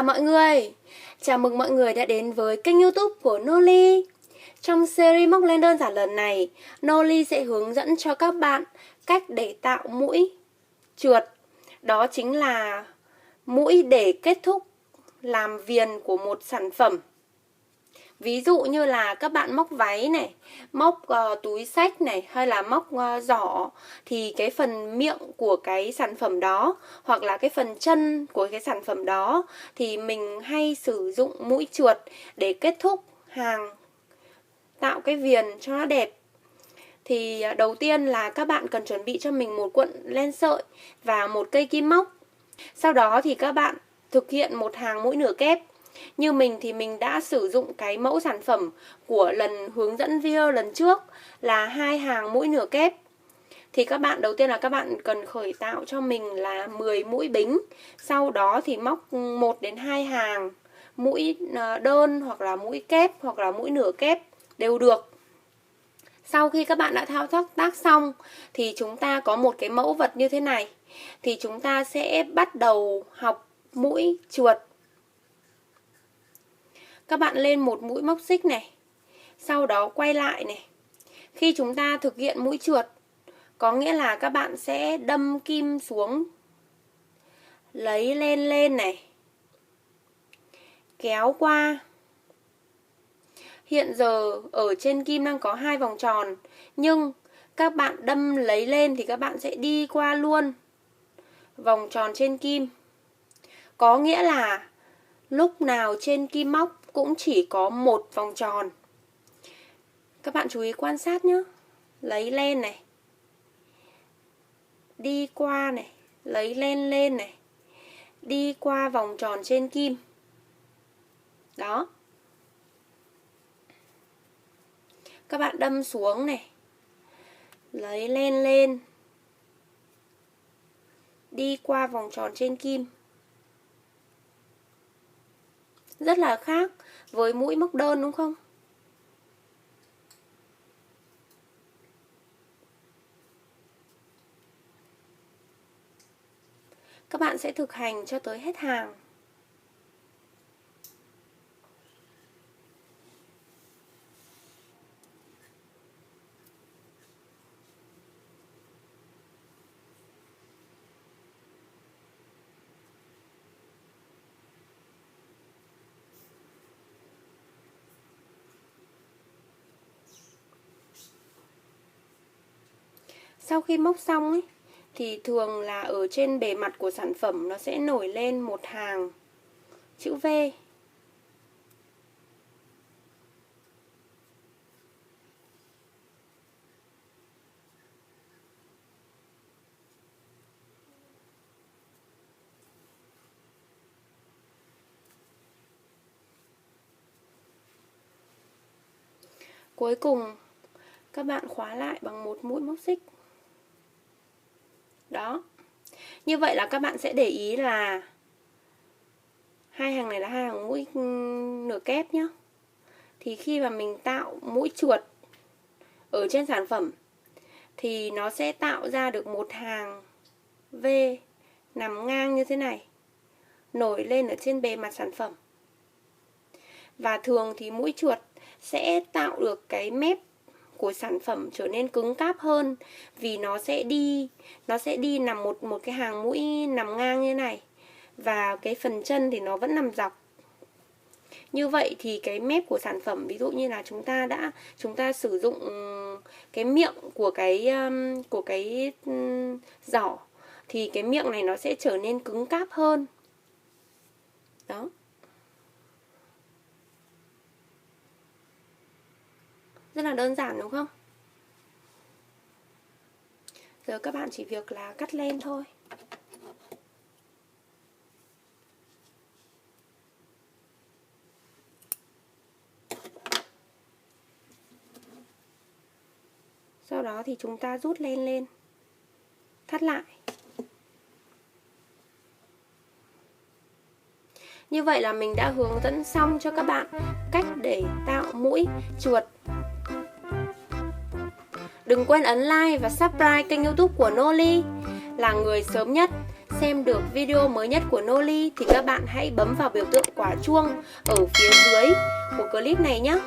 chào mọi người. Chào mừng mọi người đã đến với kênh YouTube của Noli. Trong series móc len đơn giản lần này, Noli sẽ hướng dẫn cho các bạn cách để tạo mũi trượt. Đó chính là mũi để kết thúc làm viền của một sản phẩm. Ví dụ như là các bạn móc váy này, móc túi xách này, hay là móc giỏ, thì cái phần miệng của cái sản phẩm đó hoặc là cái phần chân của cái sản phẩm đó thì mình hay sử dụng mũi trượt để kết thúc hàng, tạo cái viền cho nó đẹp. Thì đầu tiên là các bạn cần chuẩn bị cho mình một cuộn len sợi và một cây kim móc. Sau đó thì các bạn thực hiện một hàng mũi nửa kép. Như mình thì mình đã sử dụng cái mẫu sản phẩm của lần hướng dẫn video lần trước là 2 hàng mũi nửa kép. Thì các bạn đầu tiên là các bạn cần khởi tạo cho mình là 10 mũi bính. Sau đó thì móc 1 đến 2 hàng mũi đơn hoặc là mũi kép hoặc là mũi nửa kép đều được. Sau khi các bạn đã thao tác xong thì chúng ta có một cái mẫu vật như thế này. Thì chúng ta sẽ bắt đầu học mũi trượt. Các bạn lên một mũi móc xích này, sau đó quay lại này. Khi chúng ta thực hiện mũi trượt, có nghĩa là các bạn sẽ đâm kim xuống, lấy len lên này, kéo qua. Hiện giờ ở trên kim đang có 2 vòng tròn, nhưng các bạn đâm lấy lên thì các bạn sẽ đi qua luôn vòng tròn trên kim. Có nghĩa là lúc nào trên kim móc cũng chỉ có một vòng tròn. Các bạn chú ý quan sát nhé. Lấy len này, đi qua này, lấy len lên này, đi qua vòng tròn trên kim. Đó. Các bạn đâm xuống này, lấy len lên, đi qua vòng tròn trên kim. Rất là khác với mũi móc đơn đúng không? Các bạn sẽ thực hành cho tới hết hàng. Sau khi móc xong ấy, thì thường là ở trên bề mặt của sản phẩm nó sẽ nổi lên một hàng chữ V. Cuối cùng các bạn khóa lại bằng một mũi móc xích. Đó. Như vậy là các bạn sẽ để ý là 2 hàng này là 2 hàng mũi nửa kép nhé. Thì khi mà mình tạo mũi trượt ở trên sản phẩm thì nó sẽ tạo ra được một hàng V nằm ngang như thế này, nổi lên ở trên bề mặt sản phẩm. Và thường thì mũi trượt sẽ tạo được cái mép của sản phẩm trở nên cứng cáp hơn, vì nó sẽ đi nằm một cái hàng mũi nằm ngang như này, và cái phần chân thì nó vẫn nằm dọc. Như vậy thì cái mép của sản phẩm, ví dụ như là chúng ta sử dụng cái miệng của cái giỏ, thì cái miệng này nó sẽ trở nên cứng cáp hơn. Đó. Rất là đơn giản đúng không? Giờ các bạn chỉ việc là cắt len thôi. Sau đó thì chúng ta rút len lên, thắt lại. Như vậy là mình đã hướng dẫn xong cho các bạn cách để tạo mũi trượt. Đừng quên ấn like và subscribe kênh YouTube của Noli là người sớm nhất xem được video mới nhất của Noli thì các bạn hãy bấm vào biểu tượng quả chuông ở phía dưới của clip này nhé.